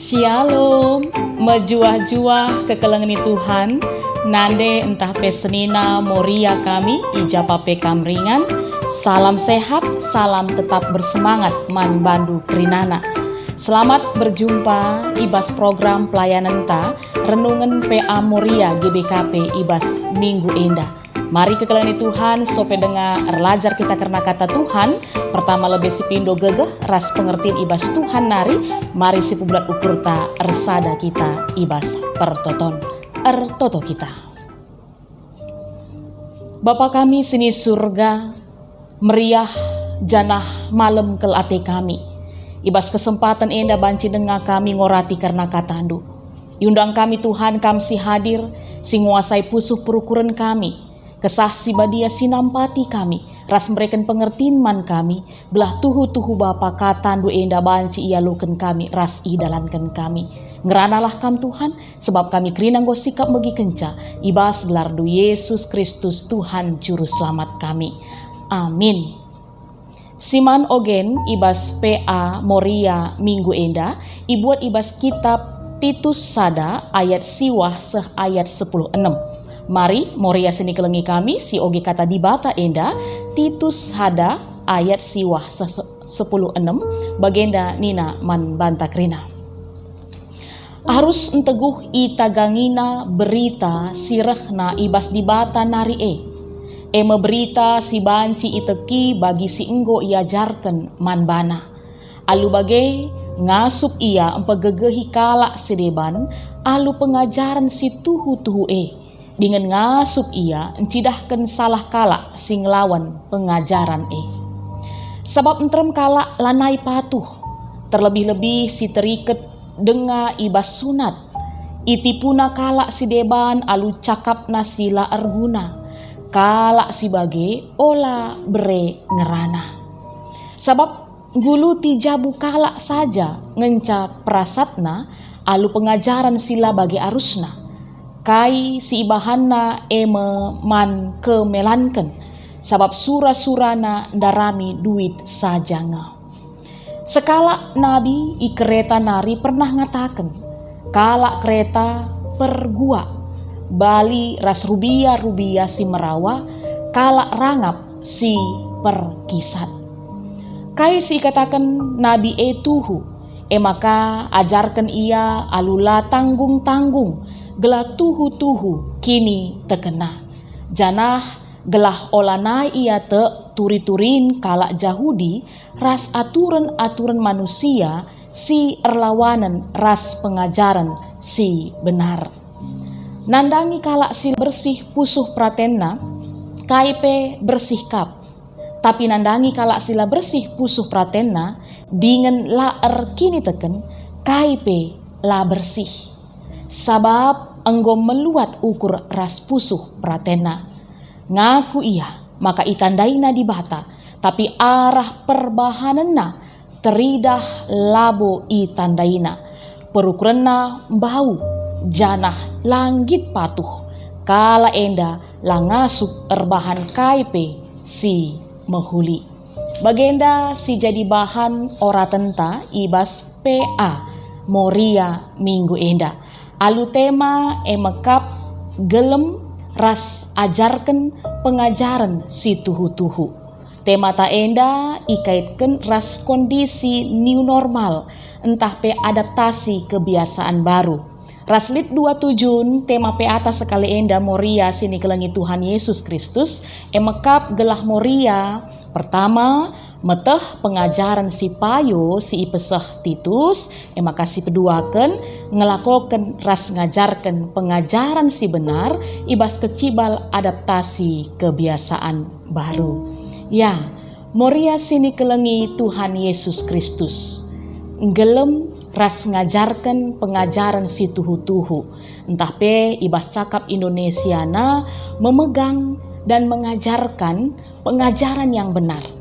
Shalom, mejuah-juah kekelengan Tuhan, nande entah pesenina moria kami, ijapa pekam ringan, salam sehat, salam tetap bersemangat, man bandu krinana. Selamat berjumpa ibas program pelayanan ta, renungan PA Moria GBKP ibas Minggu Endah. Mari kekelengan Tuhan, sope dengar erlajar kita karena kata Tuhan. Pertama lebih si pindo gegeh, ras pengertian ibas Tuhan nari. Mari si publat ukur ta ersada kita ibas pertoton ertoto kita. Bapa kami sini surga, meriah janah malam kel ate kami. Ibas kesempatan enda banci dengar kami ngorati karena katandu. Yundang kami Tuhan kam si hadir, si nguasai pusuh perukuran kami. Kesah si badia sinampati kami, ras mereken pengertiin man kami, belah tuhu-tuhu Bapa katandu enda banci ia luken kami, ras idalankan kami. Ngeranalah kam Tuhan, sebab kami kerinang go sikap bagi kenca, ibas gelar du Yesus Kristus Tuhan Juru Selamat kami. Amin. Siman ogen ibas PA Moria Minggu Enda, ibuat ibas kitab Titus Sada ayat siwah seh ayat 10:6. Mari Moria sini kelengi kami si oge kata dibata enda Titus Hada ayat siwah 10:6 bagenda nina man bantakrina. Harus enteguh itagangina berita sirehna ibas dibata nari eme berita si banci iteki bagi si enggo iajarken man bana. Alu bage ngasup ia empegegehi kalak sedeban alu pengajaran si tuhu-tuhu dengan ngasup ia encidahkan salah kalak sing lawan pengajaran Sebab entrem kalak lanai patuh, terlebih-lebih si teriket denga ibas sunat. Iti puna kalak si deban alu cakap nasila arguna, kalak si bage ola bere ngerana. Sebab gulu tijabu kalak saja ngenca prasatna alu pengajaran sila bage arusna. Kai si ibahanna eme man kemelanken, sabab sura-surana darami duit sajanga. Sekala nabi i kereta nari pernah ngataken, kalak kereta pergua, bali ras rubia si merawa, kalak rangap si perkisat. Kai si katakan nabi tuhu, maka ajarkan ia alula tanggung-tanggung, gelah tuhu-tuhu kini tekena. Janah gelah olanai ia te turi-turin kalak Jahudi ras aturan-aturan manusia si erlawanan ras pengajaran si benar. Nandangi kalak si bersih pusuh pratenna kaipe bersih kap. Tapi nandangi kalak sila bersih pusuh pratenna dengan laer kini teken kaipe la bersih. Sabab enggo meluat ukur ras pusuh pratena. Ngaku ia, maka itandaina di bata, tapi arah perbahanena teridah labo itandaina. Perukurenna bau, janah langgit patuh, kala enda langasup erbahan kaipe si mehuli. Bagenda si jadi bahan ora tenta ibas PA Moria Minggu Enda. Alu tema emekap gelem ras ajarkan pengajaran si tuhu-tuhu. Tema ta enda ikaitkan ras kondisi new normal, entah pe adaptasi kebiasaan baru. Ras lit 27 tema pe atas sekali enda Moria sini kelengi Tuhan Yesus Kristus emekap gelah Moria. Pertama meteh pengajaran si payo si ipeseh Titus makasih peduaken ngelakoken ras ngajarkan pengajaran si benar ibas kecibal adaptasi kebiasaan baru. Ya, Moria sini kelengi Tuhan Yesus Kristus gelem ras ngajarkan pengajaran si tuhu-tuhu entah pe ibas cakap Indonesiana memegang dan mengajarkan pengajaran yang benar.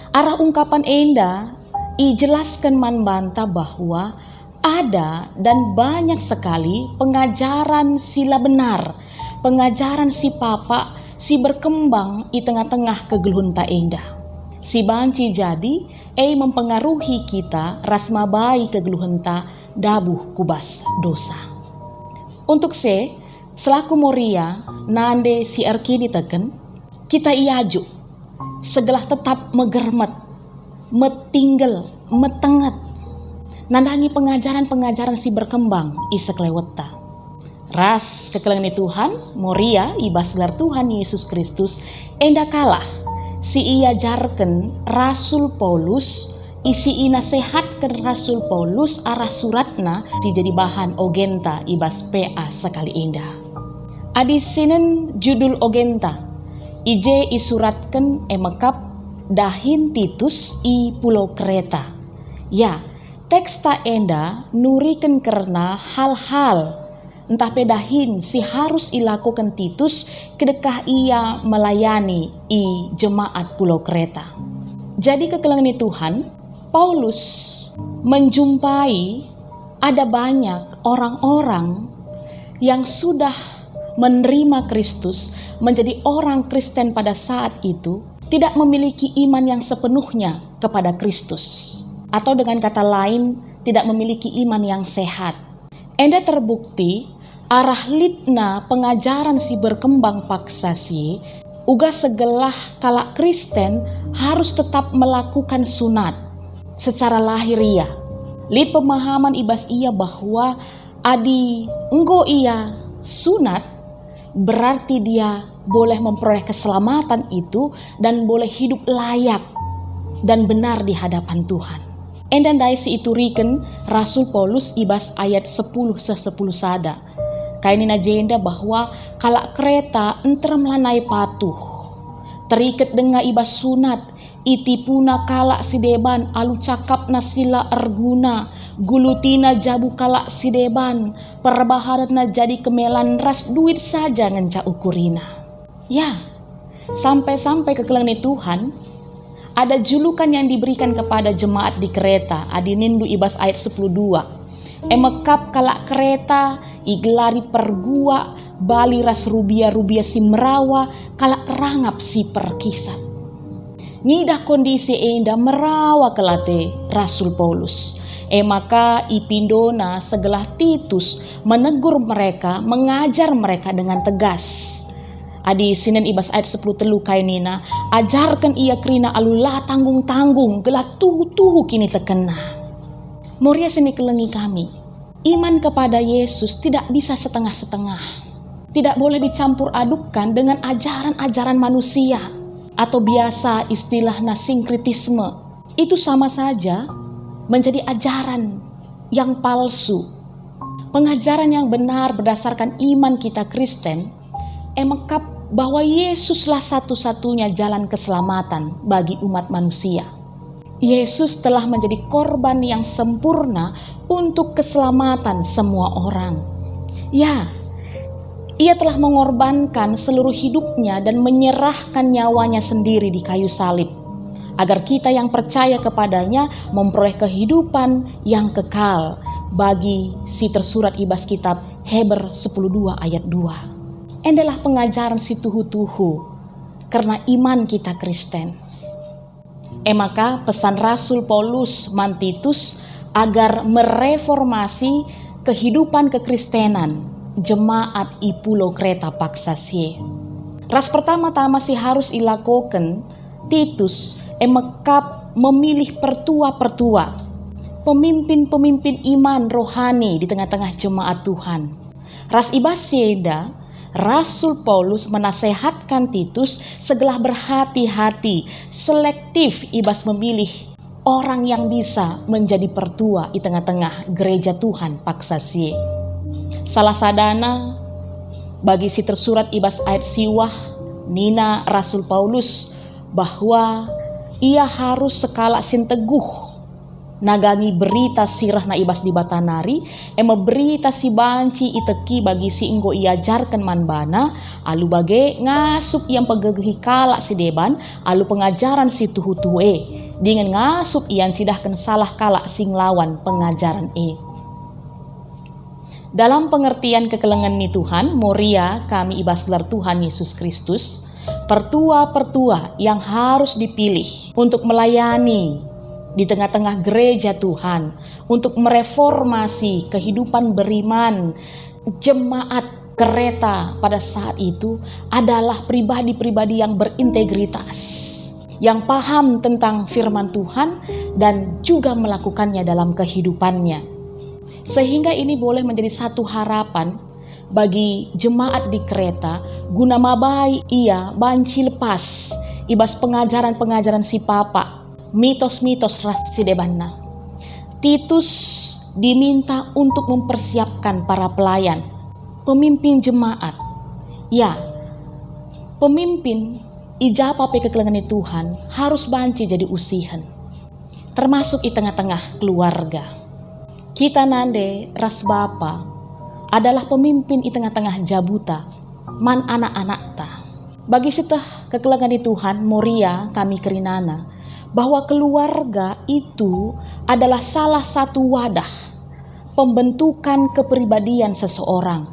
Arah ungkapan enda ijelaskan man banta bahwa ada dan banyak sekali pengajaran sila benar, pengajaran si papa si berkembang di tengah-tengah kegeluhunta enda. Si banci jadi mempengaruhi kita rasma bayi kegeluhenta dabuh kubas dosa. Untuk selaku Moria nande si erki diteken, kita iaju segelah tetap megermet, metinggal, metenget, nandangi pengajaran-pengajaran si berkembang isa kleweta. Ras kekelengan Tuhan, Moria ibas gelar Tuhan Yesus Kristus, enda kalah si ia jarken Rasul Paulus, isi ina sehatkan Rasul Paulus arah suratna si jadi bahan ogenta ibas PA sekali indah. Adi sinen judul ogenta, ije isuratkan emekap dahin Titus i Pulau Kreta. Ya, teks ta enda nuriken karena hal-hal entah pedahin si harus ilakukan Titus kedekah ia melayani i jemaat Pulau Kreta. Jadi kekelengan Tuhan, Paulus menjumpai ada banyak orang-orang yang sudah menerima Kristus, menjadi orang Kristen pada saat itu, tidak memiliki iman yang sepenuhnya kepada Kristus. Atau dengan kata lain, tidak memiliki iman yang sehat. Enda terbukti arah litna pengajaran si berkembang paksa si uga segelah kalak Kristen harus tetap melakukan sunat secara lahiriah. Lit pemahaman ibas ia bahwa adi enggo ia sunat berarti dia boleh memperoleh keselamatan itu dan boleh hidup layak dan benar di hadapan Tuhan. Endan dai si itu riken Rasul Paulus ibas ayat 10 sada. Kainina jenda bahwa kalak Kreta entrem lanai patuh. Terikat dengan ibas sunat, itipuna kalak sideban, alu cakap nasila erguna, gulutina jabu kalak sideban, perbaharana jadi kemelan ras duit saja ngenca ukurina. Ya, sampai-sampai kekelengan Tuhan, ada julukan yang diberikan kepada jemaat di Kreta, adinindu ibas ayat 10:2. Emekap kalak Kreta igelari pergua bali ras rubia si merawa kalak rangap si perkisat. Ngidah kondisi enda merawa kelate Rasul Paulus. Maka ipindona segelah Titus menegur mereka, mengajar mereka dengan tegas. Adi sinen ibas ayat 10 telu kainina, ajarkan ia kerina alulah tanggung-tanggung gelah tuhu-tuhu kini tekena. Moria seni kelengi kami, iman kepada Yesus tidak bisa setengah-setengah. Tidak boleh dicampur adukkan dengan ajaran-ajaran manusia atau biasa istilah sinkritisme. Itu sama saja menjadi ajaran yang palsu. Pengajaran yang benar berdasarkan iman kita Kristen, emekap bahwa Yesuslah satu-satunya jalan keselamatan bagi umat manusia. Yesus telah menjadi korban yang sempurna untuk keselamatan semua orang. Ya, ia telah mengorbankan seluruh hidupnya dan menyerahkan nyawanya sendiri di kayu salib, agar kita yang percaya kepadanya memperoleh kehidupan yang kekal bagi si tersurat ibas kitab Heber 10:2 ayat 2. Endalah pengajaran si tuhu-tuhu karena iman kita Kristen. Maka pesan Rasul Paulus man Titus agar mereformasi kehidupan kekristenan jemaat i Pulau Kreta paksasye. Ras pertama-tama si harus ilakoken Titus emekap memilih pertua-pertua, pemimpin-pemimpin iman rohani di tengah-tengah jemaat Tuhan. Ras ibas seda Rasul Paulus menasehatkan Titus segelah berhati-hati, selektif ibas memilih orang yang bisa menjadi pertua di tengah-tengah gereja Tuhan paksasye. Salah sadana bagi si tersurat ibas ayat siwah nina Rasul Paulus bahwa ia harus sekala sinteguh nagangi berita sirah na ibas di batanari, berita si banci iteki bagi si inggo iajarkan manbana, alu bage ngasup yang pegegehi kalak si deban, alu pengajaran si tuhu-tuhe, dengan ngasup yang cidahkan salah kalak sing lawan pengajaran Dalam pengertian kekelengan ni Tuhan, Moria kami ibas gelar Tuhan Yesus Kristus, pertua-pertua yang harus dipilih untuk melayani di tengah-tengah gereja Tuhan untuk mereformasi kehidupan beriman jemaat kereta pada saat itu adalah pribadi-pribadi yang berintegritas, yang paham tentang firman Tuhan dan juga melakukannya dalam kehidupannya. Sehingga ini boleh menjadi satu harapan bagi jemaat di kereta guna mabai ia banci lepas ibas pengajaran-pengajaran si papa, mitos-mitos ras si debanna. Titus diminta untuk mempersiapkan para pelayan, pemimpin jemaat. Ya, pemimpin ijapa pe kekelengan Tuhan harus banci jadi usihan, termasuk di tengah-tengah keluarga. Kita nande ras bapa adalah pemimpin di tengah-tengah jabuta, man anak-anak ta. Bagi sitah kekelengan Tuhan, Moria kami kerinana, bahwa keluarga itu adalah salah satu wadah pembentukan kepribadian seseorang,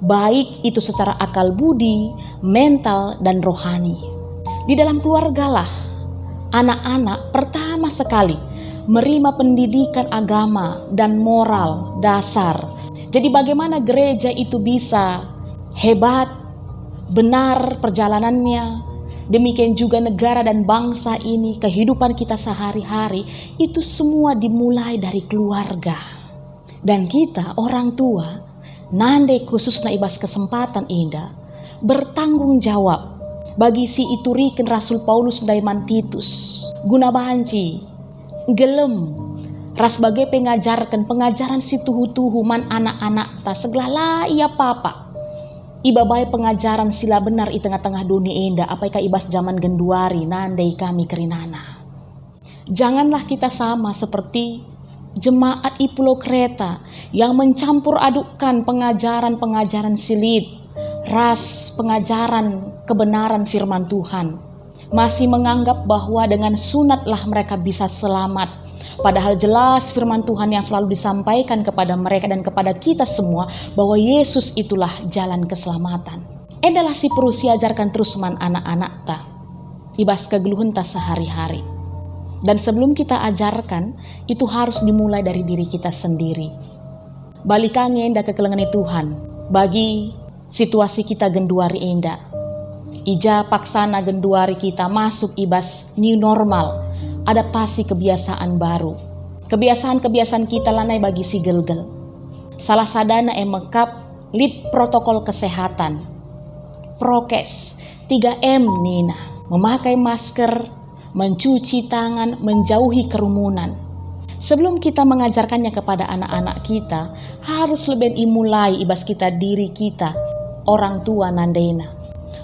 baik itu secara akal budi, mental, dan rohani. Di dalam keluargalah anak-anak pertama sekali menerima pendidikan agama dan moral dasar. Jadi bagaimana gereja itu bisa hebat, benar perjalanannya, demikian juga negara dan bangsa ini, kehidupan kita sehari-hari, itu semua dimulai dari keluarga. Dan kita orang tua, nande khususnya ibas kesempatan indah, bertanggung jawab bagi si ituriken Rasul Paulus daiman Titus, guna banci, gelem, ras bagai pengajaran si tuhu-tuhu man anak-anak ta seglala iya papa. Ibabai pengajaran sila benar di tengah-tengah dunia indah, apakah ibas zaman genduari nandai kami kerinana. Janganlah kita sama seperti jemaat di Pulau Kreta yang mencampur adukkan pengajaran-pengajaran silit, ras pengajaran kebenaran firman Tuhan. Masih menganggap bahwa dengan sunatlah mereka bisa selamat. Padahal jelas firman Tuhan yang selalu disampaikan kepada mereka dan kepada kita semua bahwa Yesus itulah jalan keselamatan. Adalah si perlu siajarkan terus man anak-anak ta, ibas kegeluhan ta sehari-hari. Dan sebelum kita ajarkan, itu harus dimulai dari diri kita sendiri. Balikannya endah kekelengan Tuhan, bagi situasi kita genduari endah. Ija paksana genduari kita masuk ibas new normal, adaptasi kebiasaan baru. Kebiasaan-kebiasaan kita lanai bagi si gelgel. Salah sadana mekap lead protokol kesehatan. Prokes 3M Nina. Memakai masker, mencuci tangan, menjauhi kerumunan. Sebelum kita mengajarkannya kepada anak-anak kita, harus lebih dimulai ibas kita diri kita, orang tua nandena.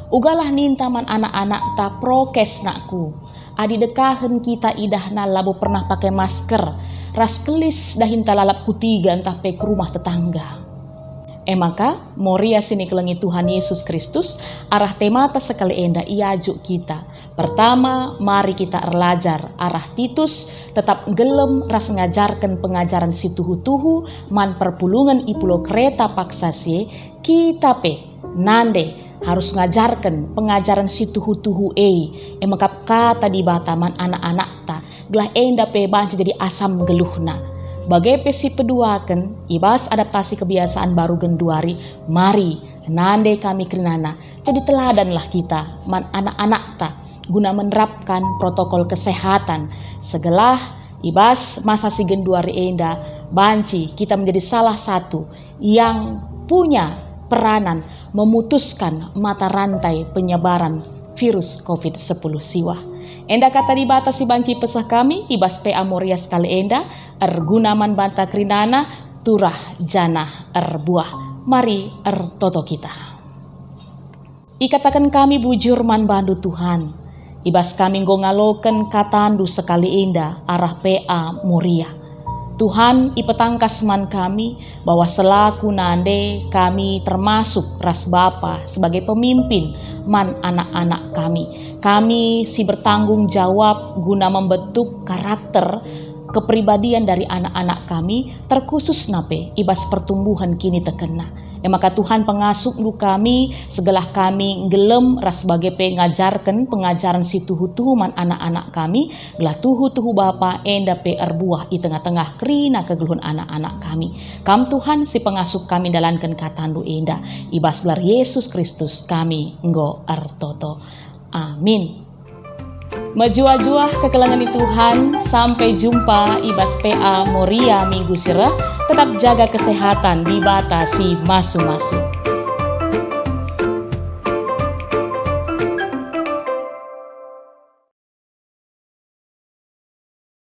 Ugalah nintaman anak-anak ta prokes nakku. Adi dekahen kita idahna labu pernah pakai masker, ras kelis dahin talalap kutiga entah pe ke rumah tetangga. Maka Moria sini kelengi Tuhan Yesus Kristus arah temata sekali enda iajuk kita. Pertama, mari kita erlajar arah Titus tetap gelem ras ngajarkan pengajaran si tuhu-tuhu man perpulungan i Pulau Kreta paksasi kita pe nande harus ngajarkan pengajaran si tuhu-tuhu emakap kata di bataman anak-anak ta gelah enda pe banci jadi asam geluhna. Bagai pesi peduakan ibas adaptasi kebiasaan baru genduari, mari nande kami kerinana jadi teladanlah kita man anak-anak ta guna menerapkan protokol kesehatan segelah ibas masa si genduari enda banci kita menjadi salah satu yang punya peranan memutuskan mata rantai penyebaran virus COVID-10 siwa. Enda kata dibatasi banci pesah kami, ibas PA Moria sekali enda, ergunaman banta krinana, turah janah erbuah. Mari ertoto kita. Ikatakan kami bujur man bandu Tuhan, ibas kami ngaloken katandu sekali enda arah PA Moria. Tuhan ipetangkas man kami bahwa selaku nande kami termasuk ras bapa sebagai pemimpin man anak-anak kami. Kami si bertanggung jawab guna membentuk karakter kepribadian dari anak-anak kami terkhusus nape ibas pertumbuhan kini tekena. maka Tuhan pengasuh nu kami, segala kami gelem ras sebagai pengajarkan pengajaran si tuhu-tuhu man anak-anak kami, gelah tuhu-tuhu Bapa enda pe erbuah i tengah-tengah krina kegeluhan anak-anak kami. Kam Tuhan si pengasuh kami dalankan katandu enda, ibas gelar Yesus Kristus kami nggo ertoto. Amin. Majua-jua kekelangan di Tuhan, sampai jumpa ibas PA Moria minggu sirah. Tetap jaga kesehatan, dibatasi masu-masu.